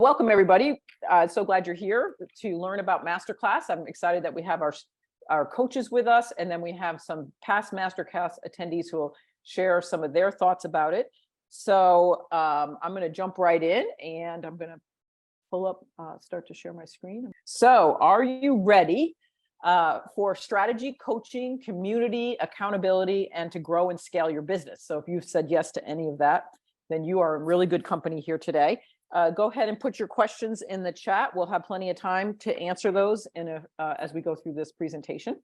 Welcome, everybody. So glad you're here to learn about Masterclass. I'm excited that we have our coaches with us, and then we have some past Masterclass attendees who will share some of their thoughts about it. So I'm going to jump right in, and I'm going to pull up, start to share my screen. So are you ready for strategy, coaching, community, accountability, and to grow and scale your business? So if you've said yes to any of that, then you are in really good company here today. Go ahead and put your questions in the chat. We'll have plenty of time to answer those as we go through this presentation.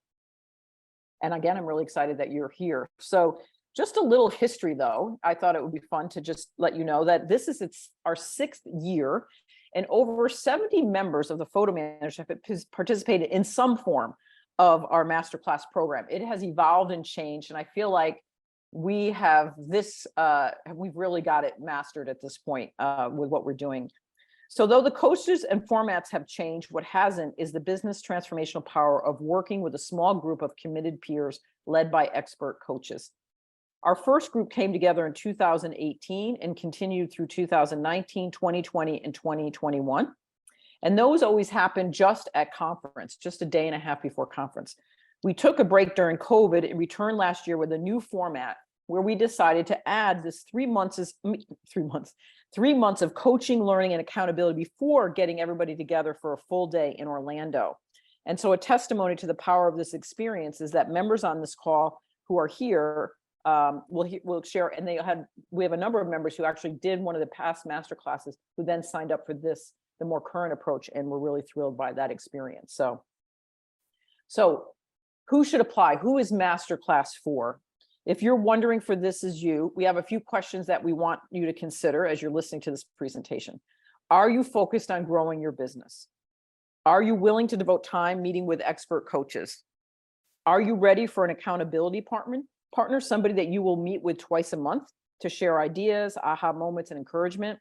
And again, I'm really excited that you're here. So just a little history, though. I thought it would be fun to just let you know that this is our 6th year, and over 70 members of the photo managers have participated in some form of our Masterclass program. It has evolved and changed, and I feel like we have we've really got it mastered at this point with what we're doing. So though the coaches and formats have changed, what hasn't is the business transformational power of working with a small group of committed peers led by expert coaches. Our first group came together in 2018 and continued through 2019, 2020, and 2021. And those always happened just at conference, just a day and a half before conference. We took a break during COVID and returned last year with a new format where we decided to add this 3 months of coaching, learning, and accountability before getting everybody together for a full day in Orlando. And so a testimony to the power of this experience is that members on this call who are here will share, and we have a number of members who actually did one of the past master classes who then signed up for this, the more current approach, and we're really thrilled by that experience. So who should apply? Who is Masterclass for? If you're wondering for this is you, we have a few questions that we want you to consider as you're listening to this presentation. Are you focused on growing your business? Are you willing to devote time meeting with expert coaches? Are you ready for an accountability partner, somebody that you will meet with twice a month to share ideas, aha moments, and encouragement?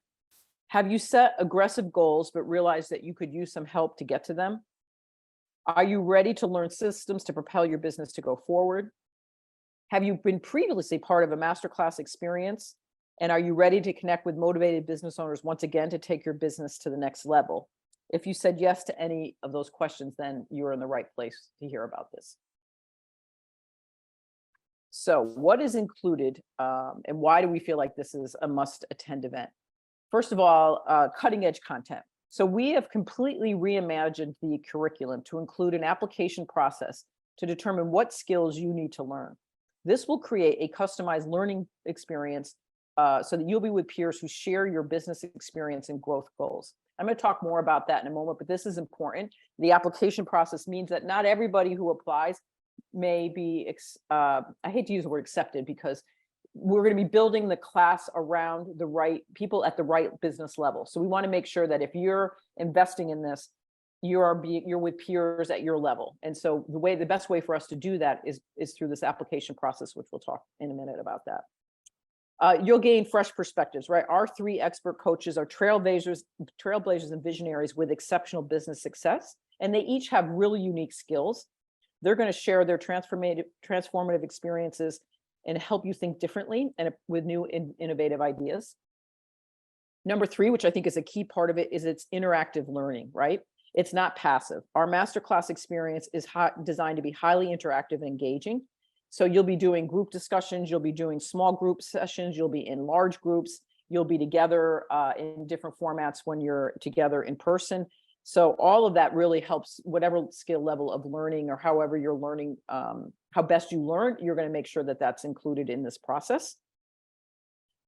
Have you set aggressive goals but realized that you could use some help to get to them? Are you ready to learn systems to propel your business to go forward? Have you been previously part of a masterclass experience? And are you ready to connect with motivated business owners once again to take your business to the next level? If you said yes to any of those questions, then you're in the right place to hear about this. So what is included and why do we feel like this is a must-attend event? First of all, cutting-edge content. So we have completely reimagined the curriculum to include an application process to determine what skills you need to learn. This will create a customized learning experience so that you'll be with peers who share your business experience and growth goals. I'm going to talk more about that in a moment, but this is important. The application process means that not everybody who applies may be, I hate to use the word accepted, because we're going to be building the class around the right people at the right business level. So we want to make sure that if you're investing in this, you're with peers at your level. And so the best way for us to do that is through this application process, which we'll talk in a minute about that. You'll gain fresh perspectives, right? Our 3 expert coaches are trailblazers and visionaries with exceptional business success, and they each have really unique skills. They're going to share their transformative experiences and help you think differently and with new innovative ideas. Number 3, which I think is a key part of it, is it's interactive learning, right? It's not passive. Our masterclass experience is designed to be highly interactive and engaging. So you'll be doing group discussions, you'll be doing small group sessions, you'll be in large groups, you'll be together in different formats when you're together in person. So all of that really helps whatever skill level of learning or however you're learning, how best you learn, you're going to make sure that that's included in this process.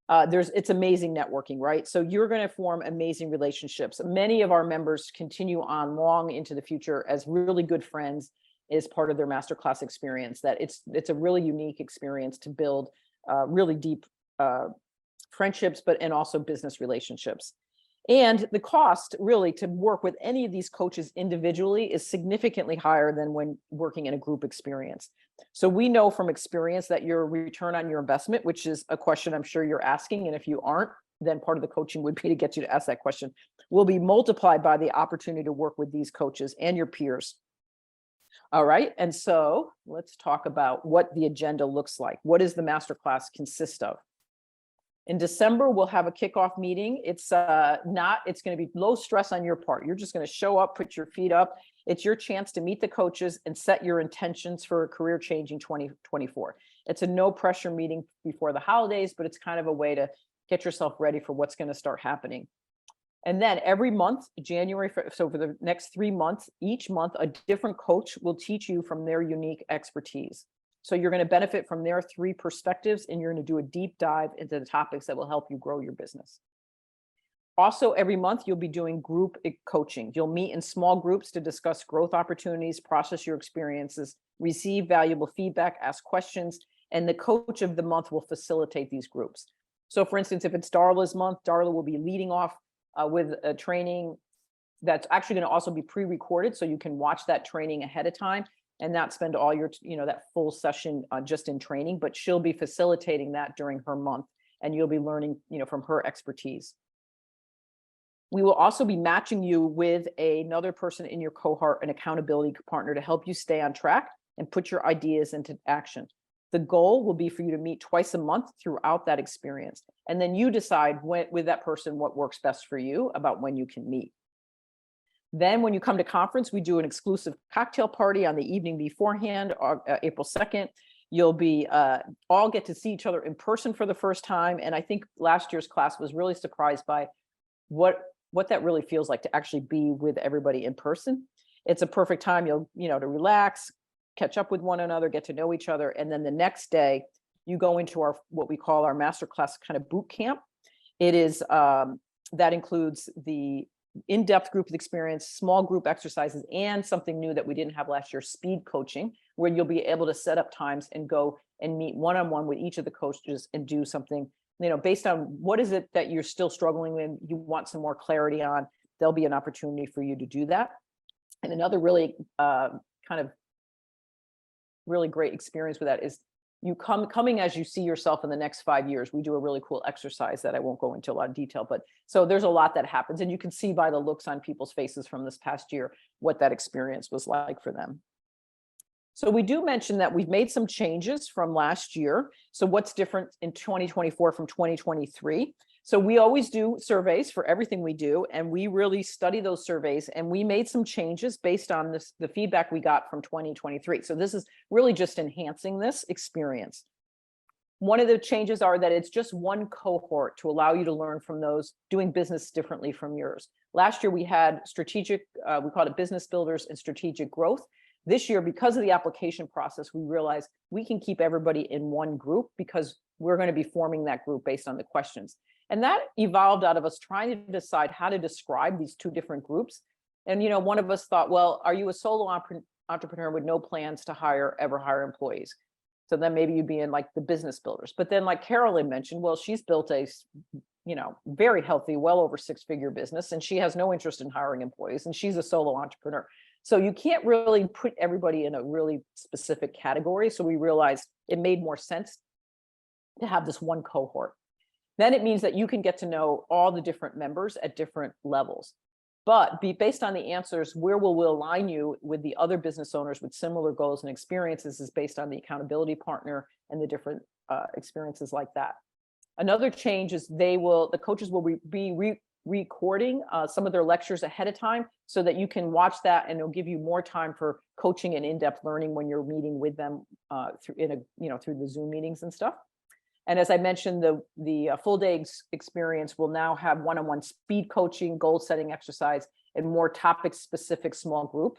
It's amazing networking, right? So you're going to form amazing relationships. Many of our members continue on long into the future as really good friends as part of their masterclass experience. That it's a really unique experience to build really deep friendships, and also business relationships. And the cost really to work with any of these coaches individually is significantly higher than when working in a group experience. So we know from experience that your return on your investment, which is a question I'm sure you're asking, and if you aren't, then part of the coaching would be to get you to ask that question, will be multiplied by the opportunity to work with these coaches and your peers. All right, and so let's talk about what the agenda looks like. What does the masterclass consist of? In December, we'll have a kickoff meeting. It's going to be low stress on your part. You're just going to show up, put your feet up. It's your chance to meet the coaches and set your intentions for a career changing 2024. It's a no pressure meeting before the holidays, but it's kind of a way to get yourself ready for what's going to start happening. And then every month, so for the next 3 months, each month, a different coach will teach you from their unique expertise. So you're going to benefit from their 3 perspectives, and you're going to do a deep dive into the topics that will help you grow your business. Also, every month, you'll be doing group coaching. You'll meet in small groups to discuss growth opportunities, process your experiences, receive valuable feedback, ask questions, and the coach of the month will facilitate these groups. So for instance, if it's Darla's month, Darla will be leading off with a training that's actually going to also be pre-recorded, so you can watch that training ahead of time and not spend all your, that full session just in training, but she'll be facilitating that during her month, and you'll be learning, from her expertise. We will also be matching you with another person in your cohort, an accountability partner, to help you stay on track and put your ideas into action. The goal will be for you to meet twice a month throughout that experience. And then you decide with that person what works best for you about when you can meet. Then when you come to conference, we do an exclusive cocktail party on the evening beforehand, April 2nd. You'll be all get to see each other in person for the first time. And I think last year's class was really surprised by what that really feels like to actually be with everybody in person. It's a perfect time, to relax, catch up with one another, get to know each other. And then the next day you go into what we call our Masterclass kind of boot camp. It is, that includes the in-depth group experience, small group exercises, and something new that we didn't have last year, speed coaching, where you'll be able to set up times and go and meet one-on-one with each of the coaches and do something, based on what is it that you're still struggling with, you want some more clarity on. There'll be an opportunity for you to do that. And another really really great experience with that is you coming as you see yourself in the next 5 years. We do a really cool exercise that I won't go into a lot of detail, but so there's a lot that happens, and you can see by the looks on people's faces from this past year what that experience was like for them. So we do mention that we've made some changes from last year. So what's different in 2024 from 2023? So we always do surveys for everything we do, and we really study those surveys, and we made some changes based on the feedback we got from 2023. So this is really just enhancing this experience. One of the changes are that it's just one cohort to allow you to learn from those doing business differently from yours. Last year we had strategic, we called it business builders and strategic growth. This year, because of the application process, we realized we can keep everybody in one group because we're going to be forming that group based on the questions. And that evolved out of us trying to decide how to describe these 2 different groups. And, one of us thought, well, are you a solo entrepreneur with no plans to ever hire employees? So then maybe you'd be in like the business builders. But then like Carolyn mentioned, well, she's built a, very healthy, well over 6-figure business, and she has no interest in hiring employees, and she's a solo entrepreneur. So you can't really put everybody in a really specific category. So we realized it made more sense to have this one cohort. Then it means that you can get to know all the different members at different levels. But based on the answers, where we'll align you with the other business owners with similar goals and experiences is based on the accountability partner and the different experiences like that. Another change is the coaches will be recording some of their lectures ahead of time so that you can watch that, and it'll give you more time for coaching and in-depth learning when you're meeting with them through the Zoom meetings and stuff. And as I mentioned, the full day experience will now have one-on-one speed coaching, goal setting exercise, and more topic specific small group.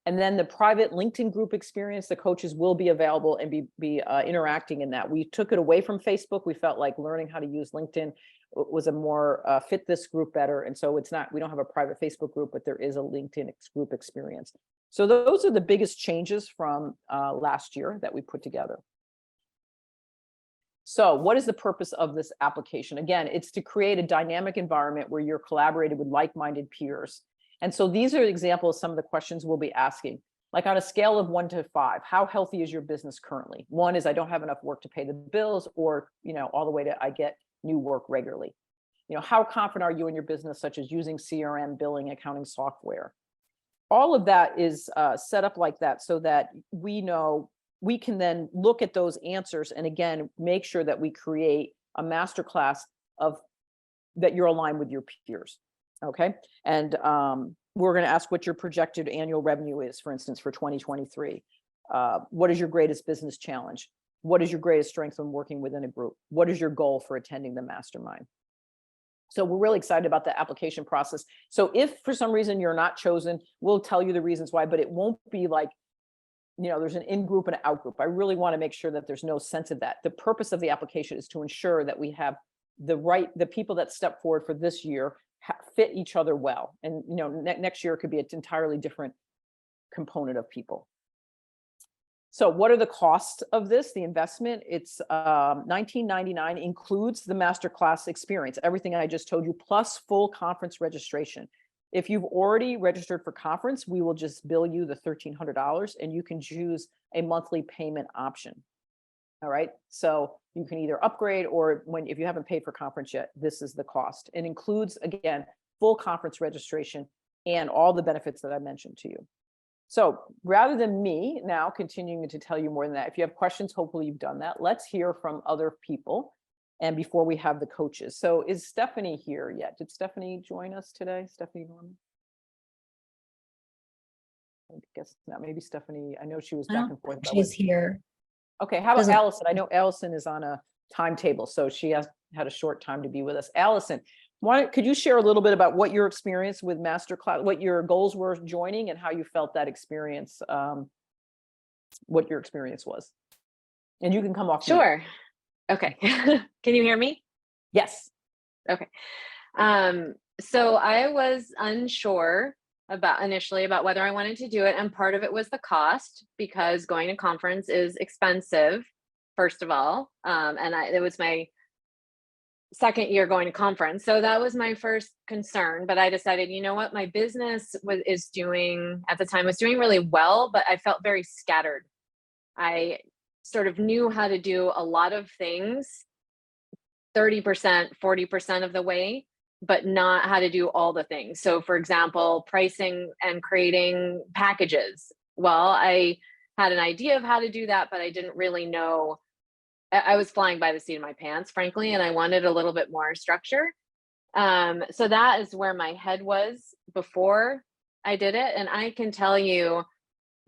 And then the private LinkedIn group experience, the coaches will be available and be interacting in that. We took it away from Facebook. We felt like learning how to use LinkedIn was a more fit this group better. And so we don't have a private Facebook group, but there is a LinkedIn group experience. So those are the biggest changes from last year that we put together. So what is the purpose of this application? Again, it's to create a dynamic environment where you're collaborating with like-minded peers. And so these are examples of some of the questions we'll be asking. Like on a scale of 1 to 5, how healthy is your business currently? 1 is I don't have enough work to pay the bills, or all the way to I get new work regularly. How confident are you in your business, such as using CRM, billing, accounting software? All of that is set up like that so that we know we can then look at those answers and again make sure that we create a masterclass of that you're aligned with your peers. Okay. And we're going to ask what your projected annual revenue is, for instance, for 2023. What is your greatest business challenge? What is your greatest strength when working within a group? What is your goal for attending the mastermind? So we're really excited about the application process. So if for some reason you're not chosen, we'll tell you the reasons why, but it won't be like, there's an in-group and an out-group. I really want to make sure that there's no sense of that. The purpose of the application is to ensure that we have the people that step forward for this year fit each other well. And, next year it could be an entirely different component of people. So what are the costs of this? The investment, it's $19.99, includes the masterclass experience, everything I just told you, plus full conference registration. If you've already registered for conference, we will just bill you the $1,300 and you can choose a monthly payment option. All right. So you can either upgrade or if you haven't paid for conference yet, this is the cost. It includes, again, full conference registration and all the benefits that I mentioned to you. So rather than me now continuing to tell you more than that, if you have questions, hopefully you've done that. Let's hear from other people. And before we have the coaches. So is Stephanie here yet? Did Stephanie join us today? Stephanie Norman? I guess not. Maybe Stephanie, I know she was back and forth. She's here. Okay, how about Allison? I know Allison is on a timetable, so she has had a short time to be with us. Allison, could you share a little bit about what your experience with Masterclass, what your goals were joining and how you felt that experience, what your experience was? And you can come off. Sure. Okay. Can you hear me? Yes. Okay. So I was unsure initially about whether I wanted to do it. And part of it was the cost, because going to conference is expensive, first of all. And it was my second year going to conference. So that was my first concern, but I decided, you know what, my business was doing really well, but I felt very scattered. I sort of knew how to do a lot of things 30%, 40% of the way, but not how to do all the things. So for example, pricing and creating packages. Well, I had an idea of how to do that, but I didn't really know. I was flying by the seat of my pants, frankly, and I wanted a little bit more structure. So that is where my head was before I did it. And I can tell you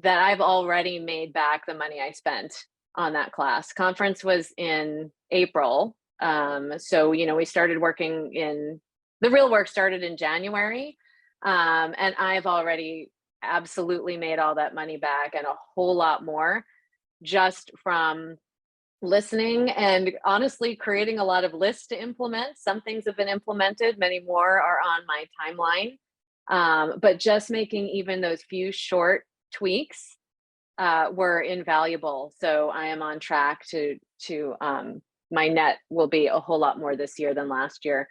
that I've already made back the money I spent on that class. Conference was in April. So, we started working the real work started in January. And I've already absolutely made all that money back and a whole lot more just from listening and honestly creating a lot of lists to implement. Some things have been implemented, many more are on my timeline. But just making even those few short tweaks were invaluable. So I am on track to my net will be a whole lot more this year than last year.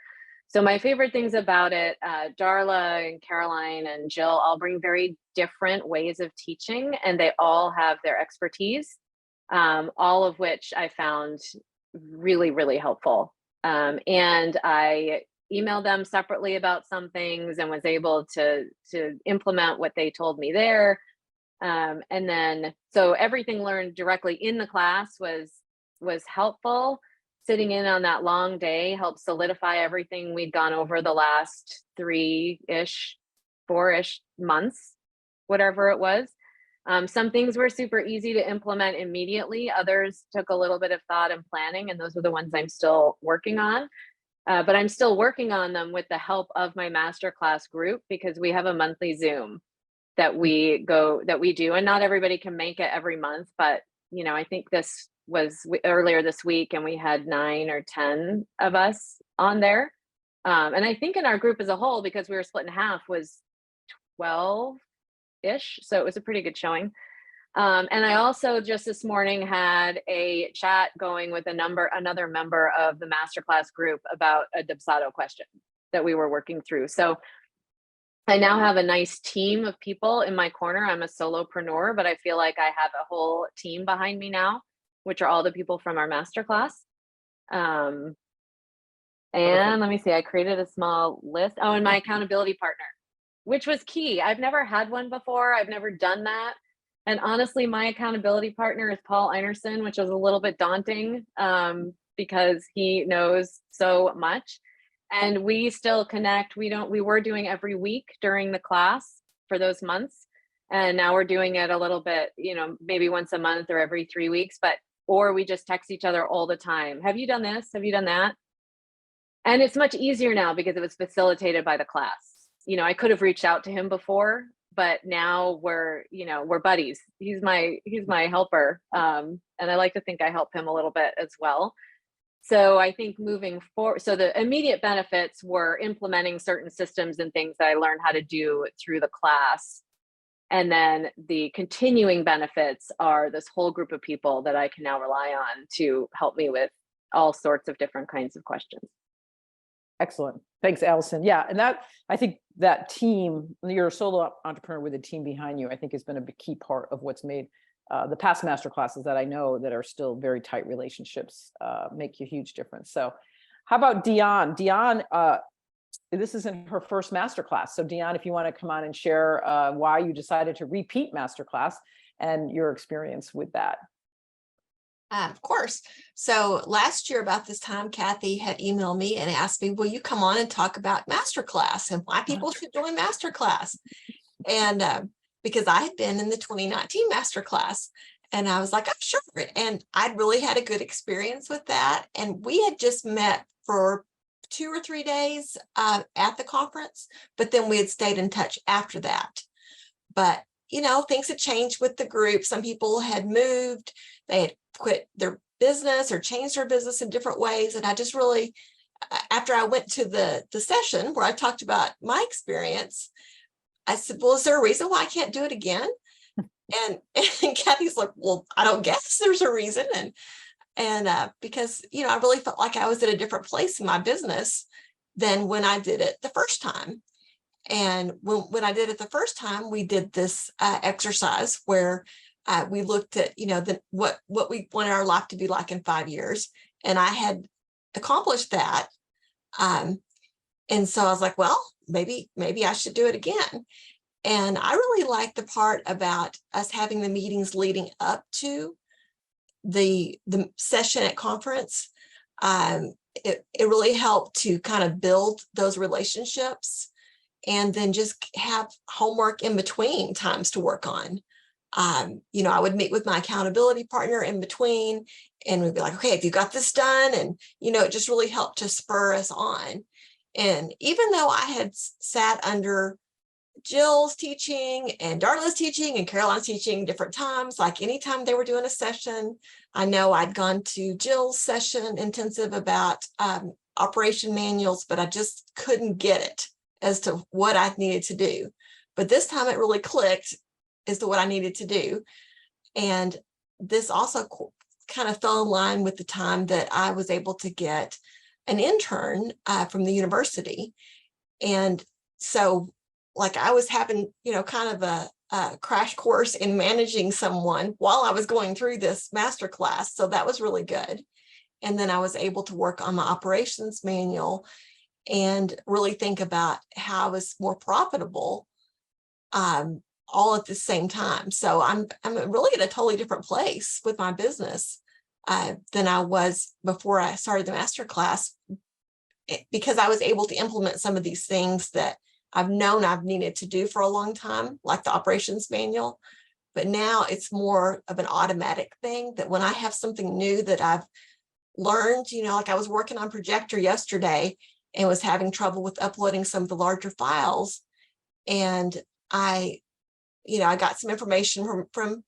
So my favorite things about it, Darla and Caroline and Jill all bring very different ways of teaching, and they all have their expertise, all of which I found really, really helpful. And I emailed them separately about some things and was able to implement what they told me there. And then, so everything learned directly in the class was helpful. Sitting in on that long day helped solidify everything we'd gone over the last 4-ish months, whatever it was. Some things were super easy to implement immediately. Others took a little bit of thought and planning, and those are the ones I'm still working on. But I'm still working on them with the help of my masterclass group, because we have a monthly Zoom that we do, and not everybody can make it every month, but I think this was earlier this week and we had 9 or 10 of us on there. And I think in our group as a whole, because we were split in half, was 12-ish. So it was a pretty good showing. And I also just this morning had a chat going with another member of the masterclass group about a Dubsado question that we were working through. So I now have a nice team of people in my corner. I'm a solopreneur, but I feel like I have a whole team behind me now, which are all the people from our masterclass. And let me see, I created a small list. Oh, and my accountability partner, which was key. I've never had one before. I've never done that. And honestly, my accountability partner is Paul Einerson, which is a little bit daunting. because he knows so much. And we still connect. We were doing every week during the class for those months. And now we're doing it a little bit, maybe once a month or every 3 weeks, or we just text each other all the time. Have you done this? Have you done that? And it's much easier now because it was facilitated by the class. I could have reached out to him before, but now we're buddies. He's my helper. And I like to think I help him a little bit as well. So I think moving forward, so the immediate benefits were implementing certain systems and things that I learned how to do through the class. And then the continuing benefits are this whole group of people that I can now rely on to help me with all sorts of different kinds of questions. Excellent. Thanks, Allison. Yeah. And I think that team, you're a solo entrepreneur with a team behind you, I think has been a key part of what's made the past masterclasses that I know that are still very tight relationships make a huge difference. So how about Dion? Dion, this isn't her first masterclass. So Dion, if you want to come on and share why you decided to repeat masterclass and your experience with that. Of course. So last year about this time, Kathy had emailed me and asked me, will you come on and talk about Masterclass and why people should join Masterclass? And because I had been in the 2019 Masterclass and I was like, I'm sure. And I'd really had a good experience with that. And we had just met for 2 or 3 days at the conference, but then we had stayed in touch after that. But, things had changed with the group. Some people had moved, they had quit their business or changed their business in different ways. And I just really, after I went to the session where I talked about my experience, I said, well, is there a reason why I can't do it again? And Kathy's like, well, I don't guess there's a reason. And because, I really felt like I was at a different place in my business than when I did it the first time. And when I did it the first time, we did this exercise where we looked at, what we wanted our life to be like in 5 years. And I had accomplished that. And so I was like, well, maybe I should do it again. And I really like the part about us having the meetings leading up to the session at conference. It really helped to kind of build those relationships and then just have homework in between times to work on. I would meet with my accountability partner in between and we'd be like, okay, have you got this done? And, it just really helped to spur us on. And even though I had sat under Jill's teaching and Darla's teaching and Caroline's teaching different times, like anytime they were doing a session, I know I'd gone to Jill's session intensive about operation manuals, but I just couldn't get it as to what I needed to do. But this time it really clicked as to what I needed to do. And this also kind of fell in line with the time that I was able to get an intern from the university. And so like I was having, kind of a crash course in managing someone while I was going through this masterclass. So that was really good. And then I was able to work on my operations manual and really think about how I was more profitable all at the same time. So I'm really in a totally different place with my business than I was before I started the masterclass, because I was able to implement some of these things that I've known I've needed to do for a long time, like the operations manual. But now it's more of an automatic thing that when I have something new that I've learned, like I was working on Projector yesterday and was having trouble with uploading some of the larger files. And I got some information from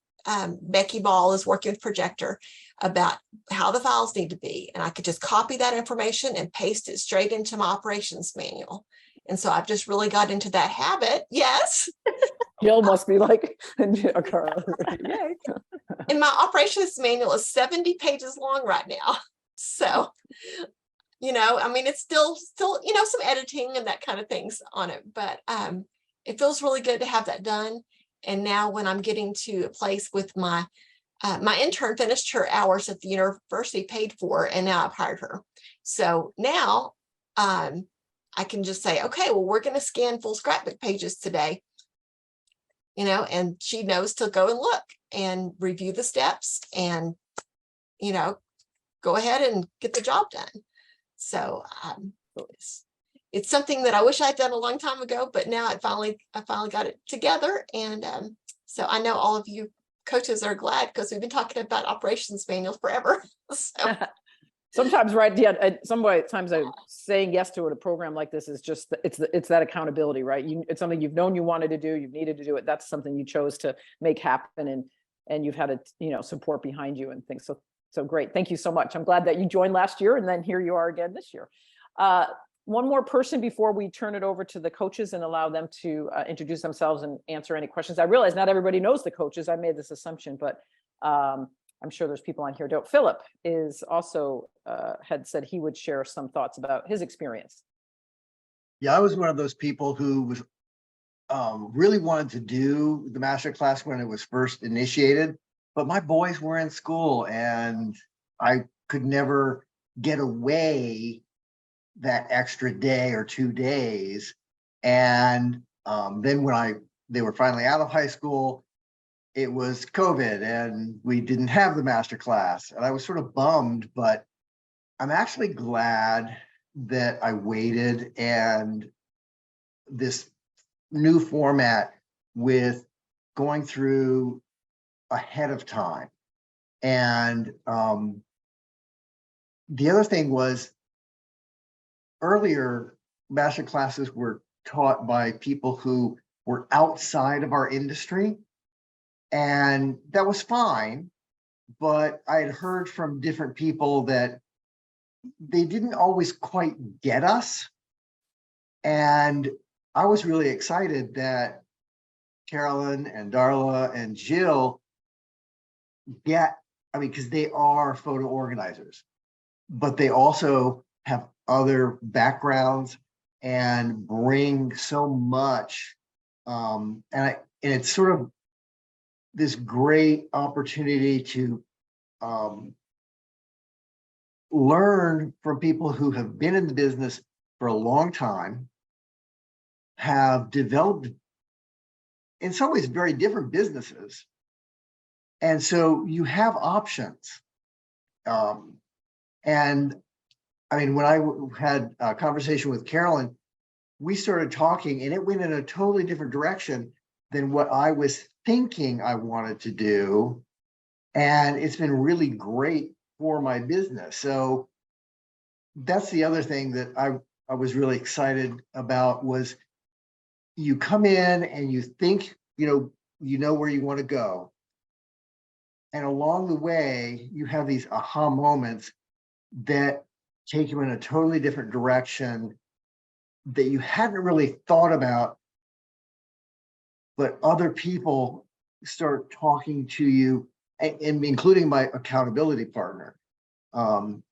Becky Ball is working with Projector about how the files need to be. And I could just copy that information and paste it straight into my operations manual. And so I've just really got into that habit. Yes. Jill must be like, yay. And my operations manual is 70 pages long right now. So, it's still, some editing and that kind of things on it, but it feels really good to have that done. And now when I'm getting to a place with my intern finished her hours at the university paid for, and now I've hired her. So now I can just say, okay, well, we're going to scan full scrapbook pages today, and she knows to go and look and review the steps and, go ahead and get the job done. So it's something that I wish I'd done a long time ago, but now I finally got it together. And so I know all of you coaches are glad, because we've been talking about operations manuals forever. So Sometimes, right? Yeah. Sometimes saying yes to a program like this is just, it's that accountability, right? It's something you've known you wanted to do, you've needed to do it. That's something you chose to make happen, and you've had support behind you and things. So great. Thank you so much. I'm glad that you joined last year, and then here you are again this year. One more person before we turn it over to the coaches and allow them to introduce themselves and answer any questions. I realize not everybody knows the coaches. I made this assumption, but I'm sure there's people on here. Philip is also had said he would share some thoughts about his experience. Yeah, I was one of those people who was really wanted to do the Masterclass when it was first initiated, but my boys were in school and I could never get away that extra day or 2 days. And then when they were finally out of high school, it was COVID and we didn't have the Masterclass, and I was sort of bummed, but I'm actually glad that I waited, and this new format with going through ahead of time. And the other thing was, earlier master classes were taught by people who were outside of our industry, and that was fine, but I had heard from different people that they didn't always quite get us. And I was really excited that Carolyn and Darla and Jill because they are photo organizers, but they also have other backgrounds and bring so much. And it's sort of this great opportunity to learn from people who have been in the business for a long time, have developed in some ways very different businesses. And so you have options. And I mean, when I had a conversation with Carolyn, we started talking and it went in a totally different direction than what I was thinking I wanted to do. And it's been really great for my business. So that's the other thing that I was really excited about, was you come in and you think, you know where you want to go. And along the way, you have these aha moments that take you in a totally different direction that you hadn't really thought about, but other people start talking to you, and including my accountability partner, and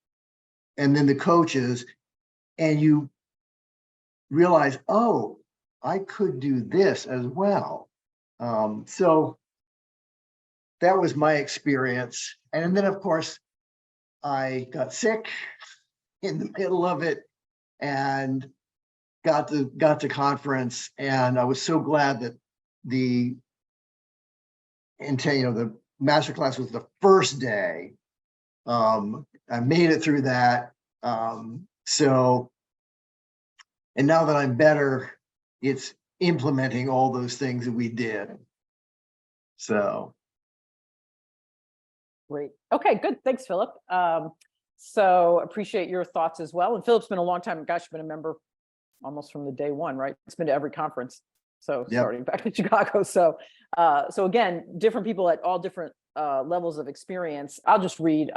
then the coaches, and you realize, oh, I could do this as well. So that was my experience. And then, of course, I got sick in the middle of it and got to conference, and I was so glad that the Masterclass was the first day. I made it through that. So, and now that I'm better, it's implementing all those things that we did. So. Great. Okay, good. Thanks, Philip. So appreciate your thoughts as well. And Philip's been a long time, gosh, been a member almost from the day one, right? It's been to every conference. So Yep. Starting back in Chicago. So again, different people at all different levels of experience. I'll just read,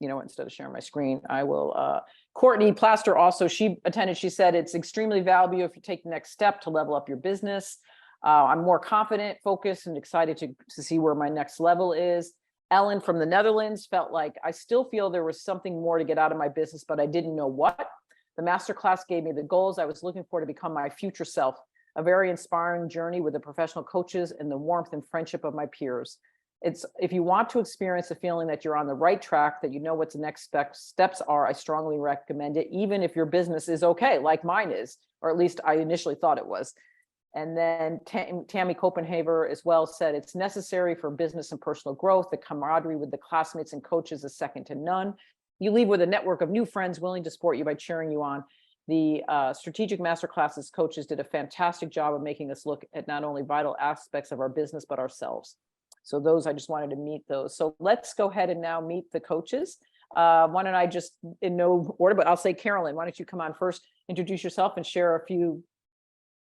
instead of sharing my screen, I will. Courtney Plaster also, she attended, she said, it's extremely valuable if you take the next step to level up your business. I'm more confident, focused, and excited to see where my next level is. Ellen from the Netherlands felt like I still feel there was something more to get out of my business, but I didn't know what. The Masterclass gave me the goals I was looking for to become my future self, a very inspiring journey with the professional coaches and the warmth and friendship of my peers. If you want to experience the feeling that you're on the right track, that you know what the next steps are, I strongly recommend it, even if your business is okay, like mine is, or at least I initially thought it was. And then Tammy Copenhaver as well said, it's necessary for business and personal growth. The camaraderie with the classmates and coaches is second to none. You leave with a network of new friends willing to support you by cheering you on. The strategic masterclasses coaches did a fantastic job of making us look at not only vital aspects of our business, but ourselves. So those, I just wanted to meet those. So let's go ahead and now meet the coaches. Why don't I just, in no order, but I'll say, Carolyn, why don't you come on first, introduce yourself and share a few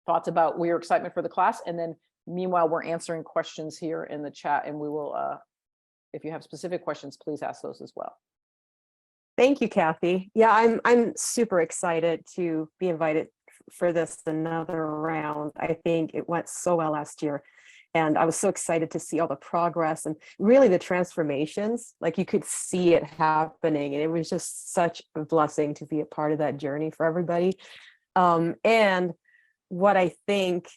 thoughts about your excitement for the class. And then meanwhile, we're answering questions here in the chat, and we will, if you have specific questions, please ask those as well. Thank you, Kathy. Yeah, I'm super excited to be invited for this another round. I think it went so well last year, and I was so excited to see all the progress and really the transformations. Like, you could see it happening, and it was just such a blessing to be a part of that journey for everybody. And what I think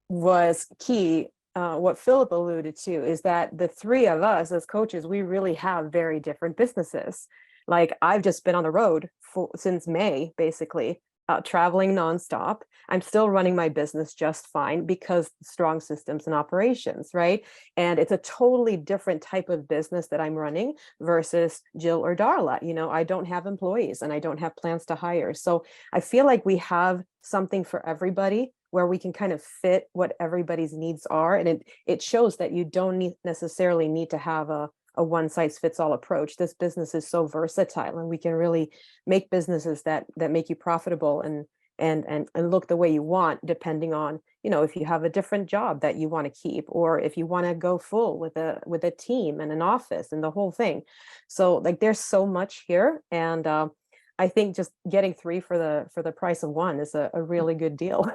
was key, what Philip alluded to, is that the three of us as coaches, we really have very different businesses. Like, I've just been on the road since May, basically, traveling nonstop. I'm still running my business just fine because strong systems and operations, right? And it's a totally different type of business that I'm running versus Jill or Darla. You know, I don't have employees and I don't have plans to hire. So I feel like we have something for everybody, where we can kind of fit what everybody's needs are. And it shows that you don't necessarily need to have a one size fits all approach. This business is so versatile, and we can really make businesses that make you profitable and look the way you want, depending on, you know, if you have a different job that you want to keep, or if you want to go full with a team and an office and the whole thing. So, like, there's so much here. And I think just getting three for the price of one is a really good deal.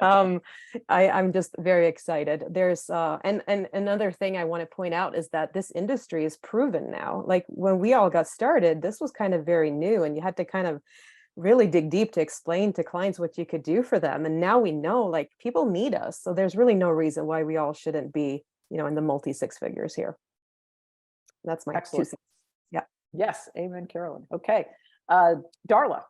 I'm just very excited. There's and another thing I want to point out is that this industry is proven now. Like, when we all got started, this was kind of very new, and you had to kind of really dig deep to explain to clients what you could do for them. And now we know, like, people need us. So there's really no reason why we all shouldn't be, you know, in the multi six figures here. That's my 2 Excellent. cents. Yeah. Yes. Amen, Carolyn. Okay. Darla.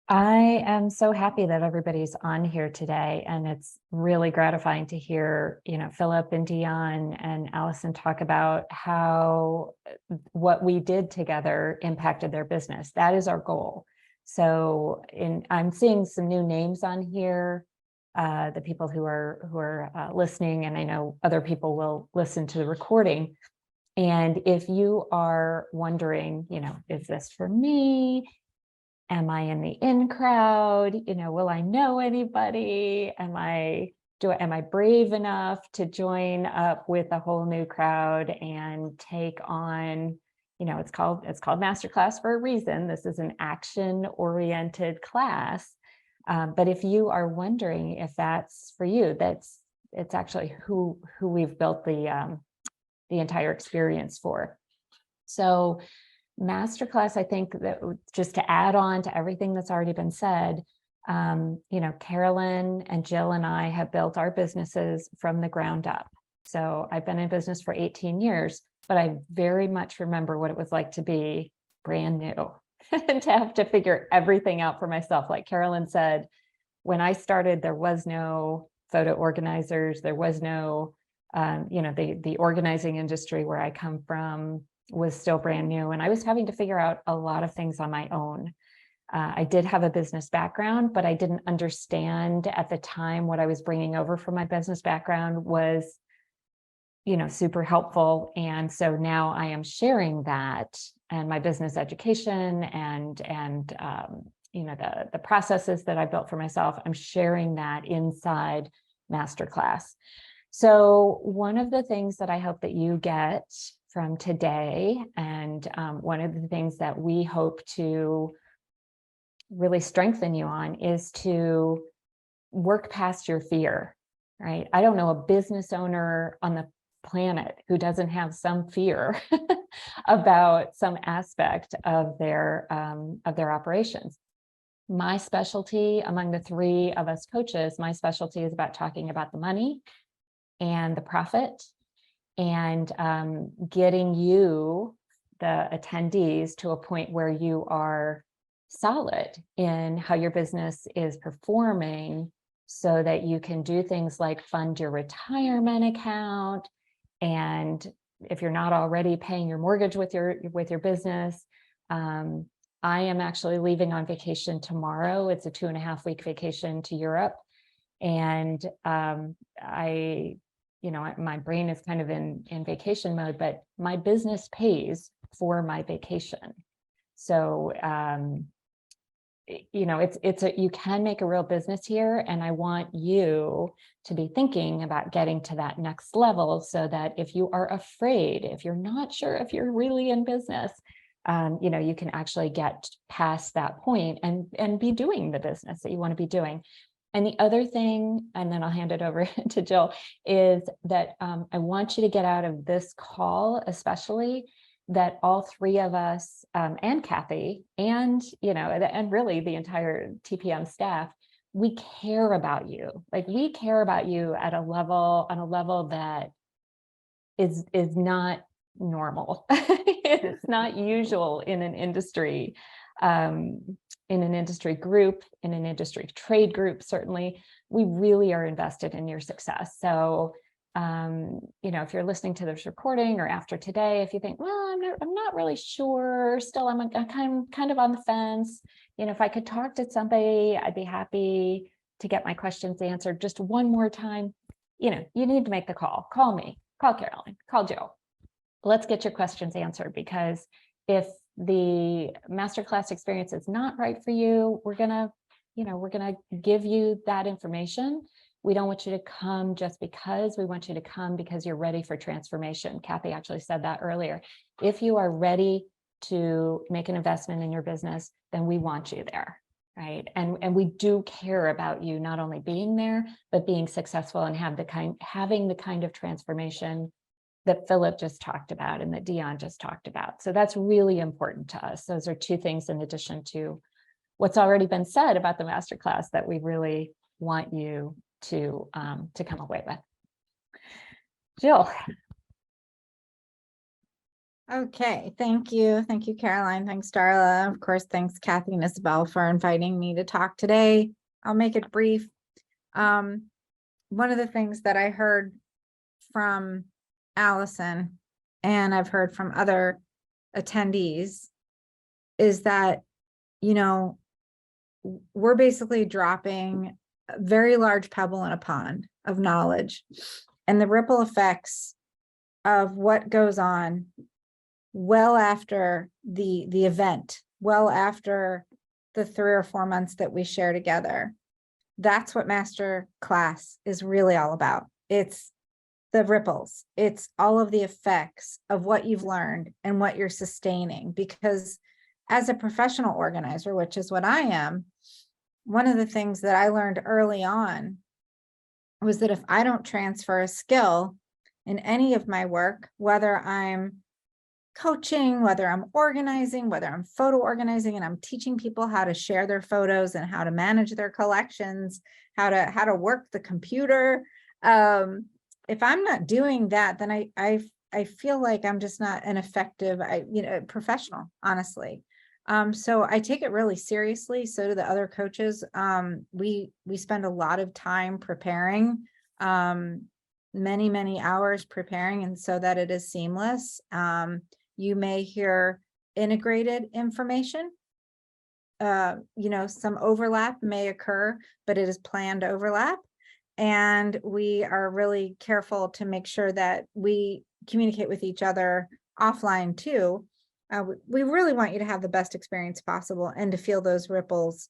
I am so happy that everybody's on here today, and it's really gratifying to hear, you know, Philip and Dion and Allison talk about how what we did together impacted their business. That is our goal. So I'm seeing some new names on here, the people who are listening, and I know other people will listen to the recording. And if you are wondering, you know, is this for me? Am I in the in crowd? You know, will I know anybody? Am I brave enough to join up with a whole new crowd and take on, you know, it's called Masterclass for a reason. This is an action-oriented class. But if you are wondering if that's for you, it's actually who we've built the entire experience for. So Masterclass, I think that just to add on to everything that's already been said, you know, Carolyn and Jill and I have built our businesses from the ground up. So I've been in business for 18 years, but I very much remember what it was like to be brand new and to have to figure everything out for myself. Like Carolyn said, when I started, there was no photo organizers. There was no, you know, the organizing industry where I come from was still brand new, and I was having to figure out a lot of things on my own. I did have a business background, but I didn't understand at the time what I was bringing over from my business background was, you know, super helpful. And so now I am sharing that and my business education and you know, the processes that I built for myself. I'm sharing that inside Masterclass. So one of the things that I hope that you get from today, and one of the things that we hope to really strengthen you on, is to work past your fear, right? I don't know a business owner on the planet who doesn't have some fear about some aspect of their operations. My specialty among the three of us coaches, my specialty is about talking about the money and the profit, and getting you, the attendees, to a point where you are solid in how your business is performing, so that you can do things like fund your retirement account and if you're not already paying your mortgage with your business. I am actually leaving on vacation tomorrow. It's a 2.5-week vacation to Europe. And my brain is kind of in vacation mode, but my business pays for my vacation. So, you can make a real business here. And I want you to be thinking about getting to that next level, so that if you are afraid, if you're not sure if you're really in business, you can actually get past that point and be doing the business that you want to be doing. And the other thing, and then I'll hand it over to Jill, is that I want you to get out of this call, especially, that all three of us, and Kathy, and really the entire TPM staff, we care about you. Like, we care about you on a level that is not normal. It's not usual in an industry, group, in an industry trade group. Certainly, we really are invested in your success. So, if you're listening to this recording or after today, if you think, well, I'm not really sure, still, I'm kind of on the fence. If I could talk to somebody, I'd be happy to get my questions answered just one more time. You need to make the call. Call me, call Caroline, call Jill. Let's get your questions answered, because if the masterclass experience is not right for you, we're gonna give you that information. We don't want you to come just because. We want you to come because you're ready for transformation. Kathy actually said that earlier. If you are ready to make an investment in your business, then we want you there, right? And we do care about you not only being there, but being successful and having the kind of transformation that Philip just talked about and that Dion just talked about. So that's really important to us. Those are two things in addition to what's already been said about the masterclass that we really want you to come away with. Jill. Okay, thank you. Thank you, Caroline. Thanks, Darla. Of course, thanks, Kathy and Isabel, for inviting me to talk today. I'll make it brief. One of the things that I heard from Allison, and I've heard from other attendees, is that, we're basically dropping a very large pebble in a pond of knowledge, and the ripple effects of what goes on well after the event, well after the 3 or 4 months that we share together. That's what Masterclass is really all about. It's the ripples. It's all of the effects of what you've learned and what you're sustaining. Because as a professional organizer, which is what I am, one of the things that I learned early on was that if I don't transfer a skill in any of my work, whether I'm coaching, whether I'm organizing, whether I'm photo organizing, and I'm teaching people how to share their photos and how to manage their collections, how to work the computer, if I'm not doing that, then I feel like I'm just not an effective, professional, honestly. So I take it really seriously. So do the other coaches. We spend a lot of time preparing, many hours preparing, and so that it is seamless. You may hear integrated information. Some overlap may occur, but it is planned overlap. And we are really careful to make sure that we communicate with each other offline too. We really want you to have the best experience possible and to feel those ripples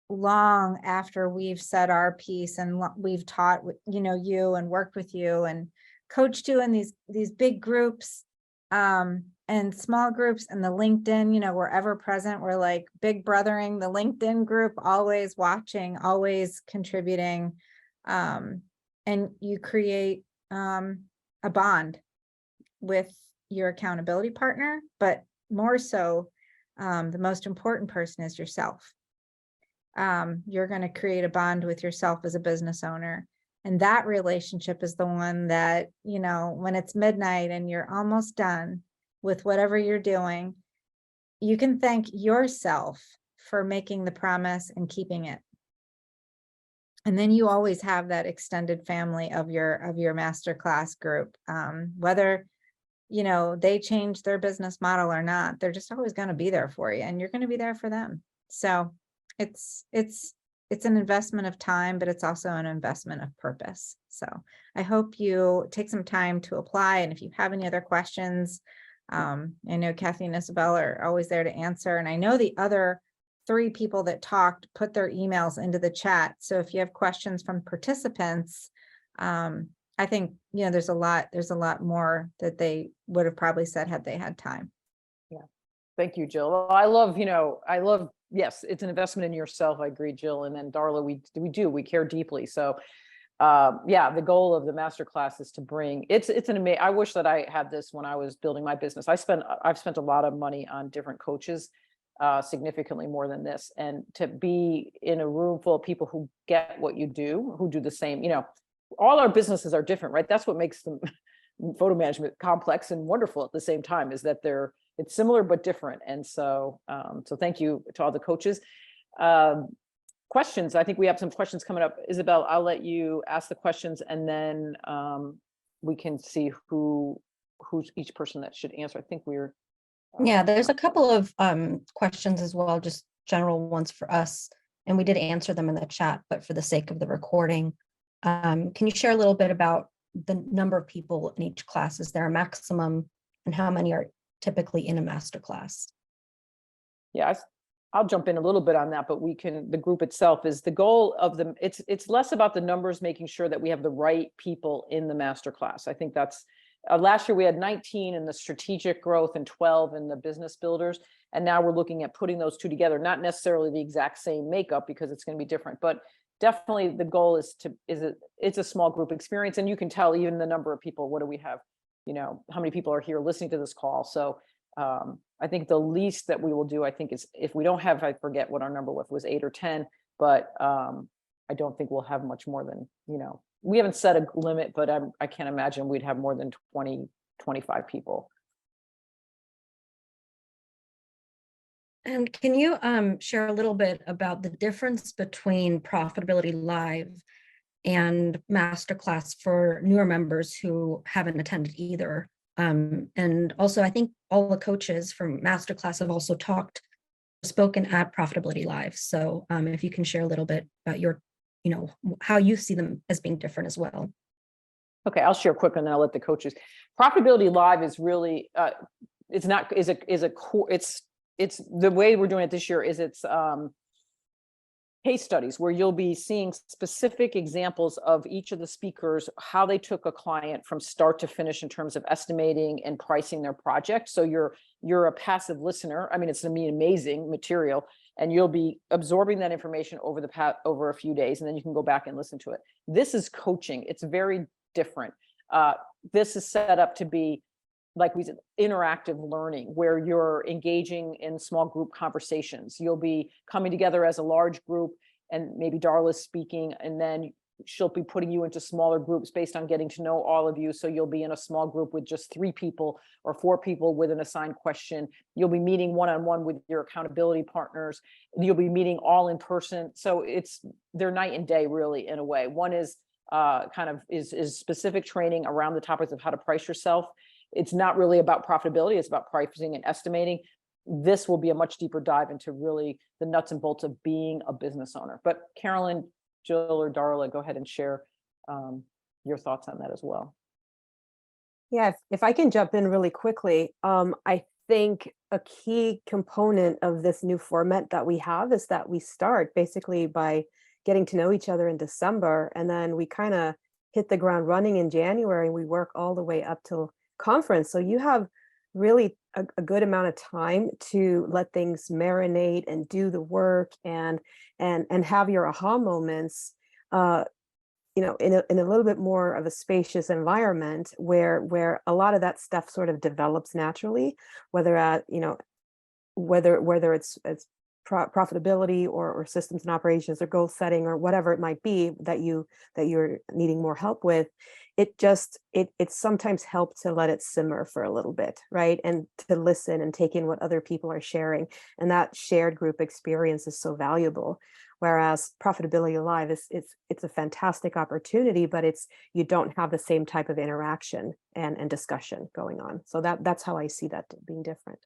long after we've said our piece and we've taught you and worked with you and coached you in these big groups and small groups, and the LinkedIn, we're ever present. We're like big brothering the LinkedIn group, always watching, always contributing. And you create a bond with your accountability partner, but more so, the most important person is yourself. You're going to create a bond with yourself as a business owner. And that relationship is the one that, when it's midnight and you're almost done with whatever you're doing, you can thank yourself for making the promise and keeping it. And then you always have that extended family of your masterclass group, whether they change their business model or not, they're just always going to be there for you, and you're going to be there for them. So it's an investment of time, but it's also an investment of purpose. So I hope you take some time to apply. And if you have any other questions, I know Kathy and Isabel are always there to answer. And I know the other 3 people that talked put their emails into the chat. So if you have questions from participants, I think, there's a lot more that they would have probably said had they had time. Yeah. Thank you, Jill. Well, I love, yes, it's an investment in yourself. I agree, Jill. And then Darla, we care deeply. So yeah, the goal of the masterclass is to bring, it's an amazing, I wish that I had this when I was building my business. I've spent a lot of money on different coaches, significantly more than this. And to be in a room full of people who get what you do, who do the same, all our businesses are different, right? That's what makes them photo management complex and wonderful at the same time, is that it's similar but different. And so thank you to all the coaches. Questions. I think we have some questions coming up. Isabel, I'll let you ask the questions, and then we can see who's each person that should answer. I think we're yeah, there's a couple of questions as well, just general ones for us, and we did answer them in the chat, but for the sake of the recording, can you share a little bit about the number of people in each class? Is there a maximum, and how many are typically in a master class? Yeah, I'll jump in a little bit on that, but the group itself is the goal of them. It's less about the numbers, making sure that we have the right people in the master class. I think that's, last year we had 19 in the strategic growth and 12 in the business builders. And now we're looking at putting those 2 together, not necessarily the exact same makeup because it's going to be different, but definitely the goal is it's a small group experience. And you can tell even the number of people, what do we have, how many people are here listening to this call. So I think the least that we will do, I think, is if we don't have, I forget what our number was 8 or 10, but I don't think we'll have much more than, we haven't set a limit, but I can't imagine we'd have more than 20, 25 people. And can you share a little bit about the difference between Profitability Live and Masterclass for newer members who haven't attended either? And also, I think all the coaches from Masterclass have also spoken at Profitability Live. So if you can share a little bit about your, how you see them as being different as well. Okay, I'll share quick and then I'll let the coaches. Profitability Live is really, it's the way we're doing it this year is it's case studies where you'll be seeing specific examples of each of the speakers, how they took a client from start to finish in terms of estimating and pricing their project. So you're a passive listener. I mean, it's amazing material, and you'll be absorbing that information over a few days, and then you can go back and listen to it. This is coaching. It's very different. This is set up to be, like we said, interactive learning, where you're engaging in small group conversations. You'll be coming together as a large group, and maybe Darla's speaking, and then she'll be putting you into smaller groups based on getting to know all of you. So you'll be in a small group with just 3 people or 4 people with an assigned question. You'll be meeting one-on-one with your accountability partners. You'll be meeting all in person. So they're night and day, really, in a way. One is is specific training around the topics of how to price yourself. It's not really about profitability, it's about pricing and estimating. This will be a much deeper dive into really the nuts and bolts of being a business owner. But Carolyn, Jill, or Darla, go ahead and share your thoughts on that as well. Yeah, if I can jump in really quickly, I think a key component of this new format that we have is that we start basically by getting to know each other in December, and then we kind of hit the ground running in January, and we work all the way up till conference. So you have really a good amount of time to let things marinate and do the work and have your aha moments, in a little bit more of a spacious environment where a lot of that stuff sort of develops naturally, whether it's profitability or systems and operations or goal setting or whatever it might be that you're needing more help with. It sometimes helps to let it simmer for a little bit, right? And to listen and take in what other people are sharing. And that shared group experience is so valuable. Whereas Profitability Live it's a fantastic opportunity, but you don't have the same type of interaction and discussion going on. So that's how I see that being different.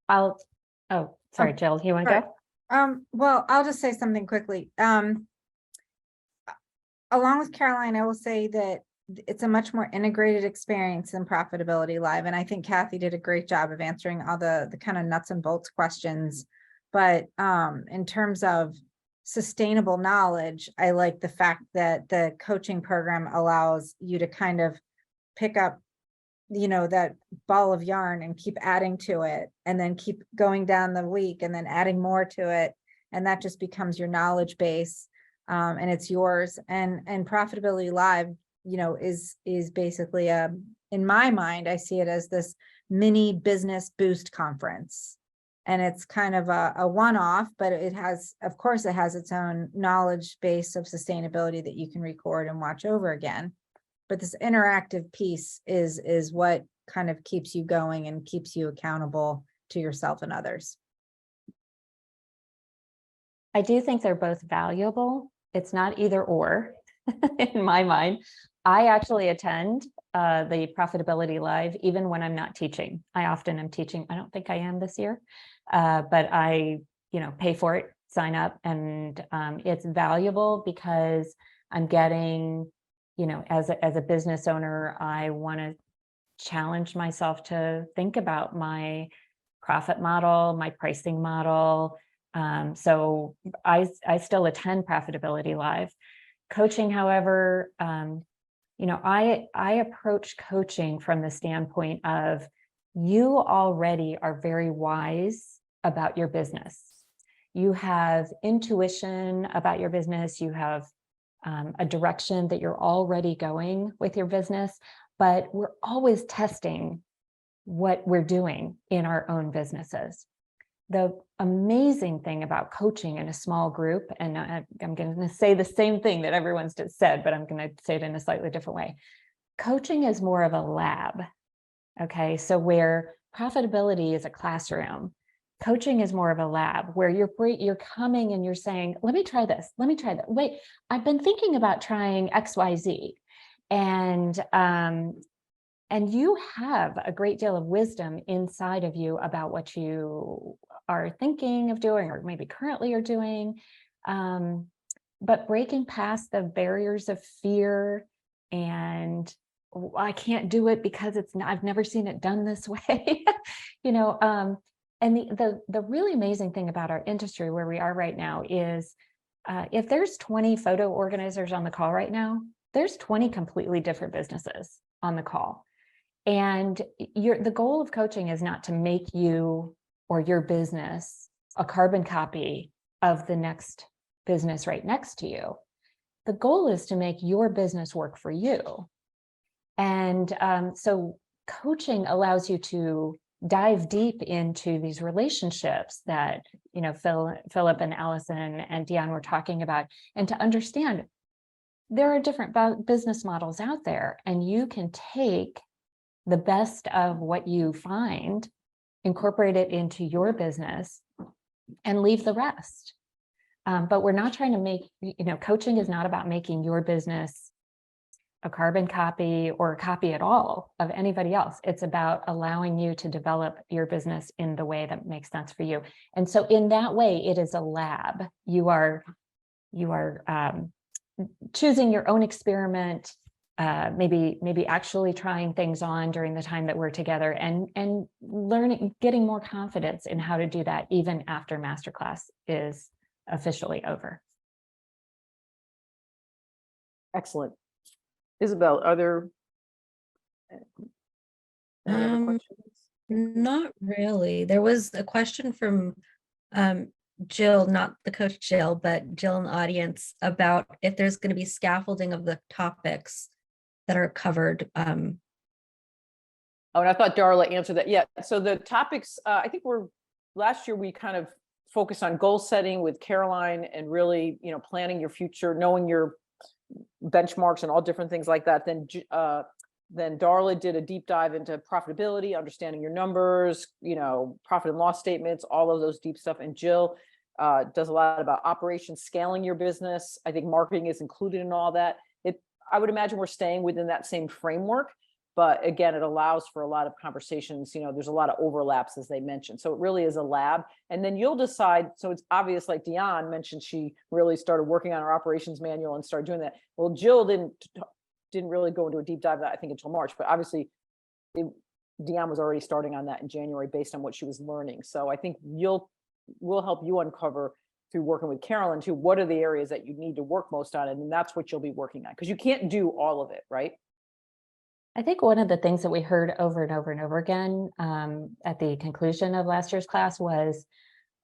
Oh, sorry, Jill, you want to sorry. go? Well, I'll just say something quickly. Along with Caroline, I will say that it's a much more integrated experience than Profitability Live. And I think Kathy did a great job of answering all the kind of nuts and bolts questions. But in terms of sustainable knowledge, I like the fact that the coaching program allows you to kind of pick up, that ball of yarn and keep adding to it, and then keep going down the week and then adding more to it. And that just becomes your knowledge base. And it's yours. And Profitability Live, is basically in my mind, I see it as this mini business boost conference. And it's kind of a one-off, but it has its own knowledge base of sustainability that you can record and watch over again. But this interactive piece is what kind of keeps you going and keeps you accountable to yourself and others. I do think they're both valuable. It's not either or in my mind. I actually attend the Profitability Live, even when I'm not teaching. I often am teaching. I don't think I am this year, but I, pay for it, sign up, and it's valuable because I'm getting, as a business owner, I want to challenge myself to think about my profit model, my pricing model. So I still attend Profitability Live. Coaching, however, I approach coaching from the standpoint of you already are very wise about your business. You have intuition about your business. You have a direction that you're already going with your business, but we're always testing what we're doing in our own businesses. The amazing thing about coaching in a small group, and I'm going to say the same thing that everyone's just said, but I'm going to say it in a slightly different way. Coaching is more of a lab. Okay. So where profitability is a classroom, coaching is more of a lab where you're coming and you're saying, let me try this. Let me try that. Wait, I've been thinking about trying XYZ. And you have a great deal of wisdom inside of you about what you are thinking of doing, or maybe currently are doing. But breaking past the barriers of fear and I can't do it because I've never seen it done this way, and the really amazing thing about our industry where we are right now is if there's 20 photo organizers on the call right now, there's 20 completely different businesses on the call. And the goal of coaching is not to make you or your business a carbon copy of the next business right next to you. The goal is to make your business work for you. And so coaching allows you to dive deep into these relationships that, Philip and Allison and Dion were talking about, and to understand there are different business models out there, and you can take the best of what you find, incorporate it into your business, and leave the rest. But we're not trying to make, coaching is not about making your business a carbon copy or a copy at all of anybody else. It's about allowing you to develop your business in the way that makes sense for you. And so in that way, it is a lab. You are choosing your own experiment, maybe actually trying things on during the time that we're together, and learning, getting more confidence in how to do that even after Masterclass is officially over. Excellent. Isabel, are there any other questions? Not really. There was a question from Jill, not the coach Jill, but Jill in the audience, about if there's going to be scaffolding of the topics that are covered. Oh, and I thought Darla answered that. Yeah. So the topics, I think last year we kind of focused on goal setting with Caroline and really, planning your future, knowing your benchmarks and all different things like that. Then Then Darla did a deep dive into profitability, understanding your numbers, profit and loss statements, all of those deep stuff. And Jill does a lot about operations, scaling your business. I think marketing is included in all that. I would imagine we're staying within that same framework, but again, it allows for a lot of conversations. There's a lot of overlaps, as they mentioned. So it really is a lab. And then you'll decide. So it's obvious, like Dion mentioned, she really started working on her operations manual and started doing that. Well, Jill didn't really go into a deep dive of that, I think, until March, but obviously Dion was already starting on that in January based on what she was learning. So I think we'll help you uncover through working with Carolyn too, what are the areas that you need to work most on, and that's what you'll be working on, because you can't do all of it, right? I think one of the things that we heard over and over and over again at the conclusion of last year's class was,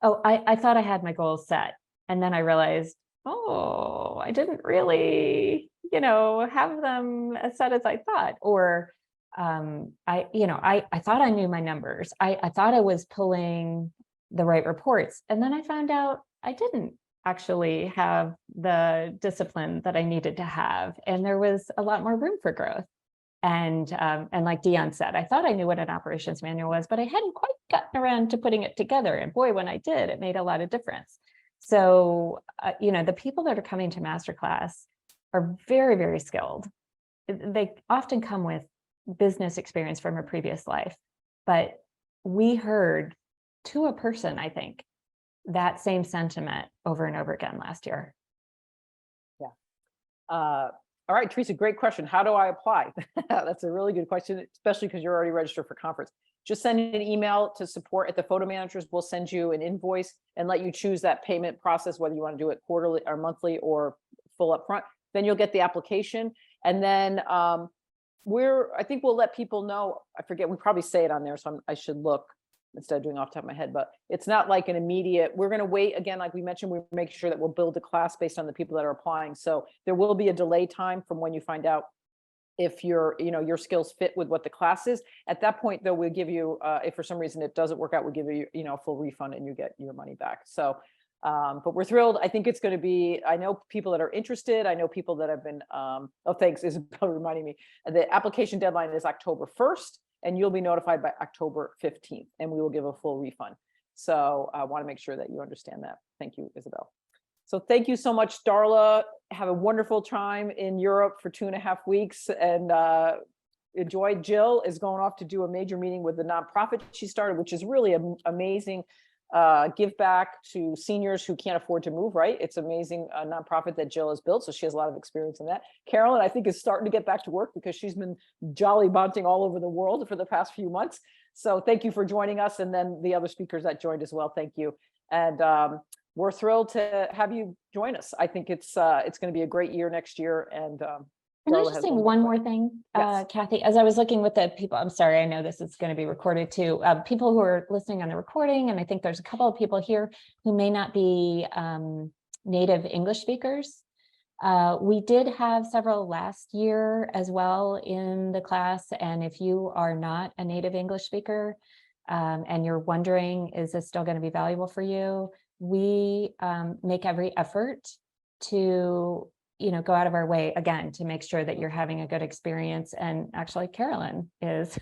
oh, I thought I had my goals set. And then I realized, oh, I didn't really, have them as set as I thought. Or I thought I knew my numbers. I thought I was pulling the right reports. And then I found out I didn't actually have the discipline that I needed to have. And there was a lot more room for growth. And like Dion said, I thought I knew what an operations manual was, but I hadn't quite gotten around to putting it together. And boy, when I did, it made a lot of difference. So, the people that are coming to Masterclass are very, very skilled. They often come with business experience from a previous life, but we heard to a person, I think, that same sentiment over and over again last year. Yeah. All right, Teresa, great question. How do I apply? That's a really good question, especially because you're already registered for conference. Just send an email to support at the photo managers. We'll send you an invoice and let you choose that payment process, whether you want to do it quarterly or monthly or full upfront. Then you'll get the application. And then I think we'll let people know, I forget, we probably say it on there, so I should look instead of doing off the top of my head, but it's not like an immediate, we're going to wait. Again, like we mentioned, we make sure that we'll build a class based on the people that are applying. So there will be a delay time from when you find out if your skills fit with what the class is. At that point, though, we'll give you, if for some reason it doesn't work out, we'll give you, a full refund and you get your money back. So, but we're thrilled. I think it's going to be, I know people that are interested. I know people that have been, thanks, Isabel reminding me. The application deadline is October 1st. And you'll be notified by October 15th, and we will give a full refund. So I want to make sure that you understand that. Thank you, Isabel. So thank you so much, Darla. Have a wonderful time in Europe for 2.5 weeks, and enjoy. Jill is going off to do a major meeting with the nonprofit she started, which is really amazing. Give back to seniors who can't afford to move, right? It's amazing nonprofit that Jill has built. So she has a lot of experience in that. Carolyn, I think, is starting to get back to work because she's been jolly bunting all over the world for the past few months. So thank you for joining us. And then the other speakers that joined as well. Thank you. And we're thrilled to have you join us. I think it's going to be a great year next year. And Can I just say one more thing, Yes. Kathy? As I was looking with the people, I'm sorry, I know this is going to be recorded too. People who are listening on the recording, and I think there's a couple of people here who may not be native English speakers. We did have several last year as well in the class. And if you are not a native English speaker and you're wondering, is this still going to be valuable for you? We make every effort to go out of our way again to make sure that you're having a good experience. And actually, Carolyn is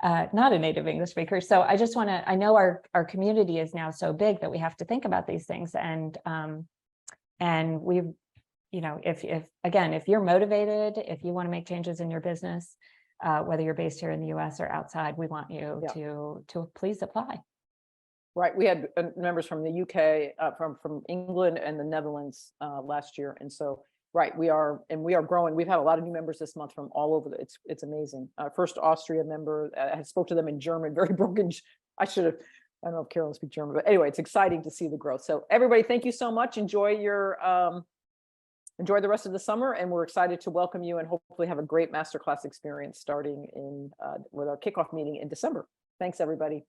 not a native English speaker. So I just I know our community is now so big that we have to think about these things. And we, if you're motivated, if you want to make changes in your business, whether you're based here in the US or outside, we want you to please apply. Right. We had members from the UK, from England and the Netherlands last year. And so, right, we are growing. We've had a lot of new members this month from all over. It's amazing. First Austria member, I spoke to them in German, very broken. I don't know if Carolyn speaks German, but anyway, it's exciting to see the growth. So everybody, thank you so much. Enjoy the rest of the summer. And we're excited to welcome you and hopefully have a great masterclass experience starting with our kickoff meeting in December. Thanks, everybody.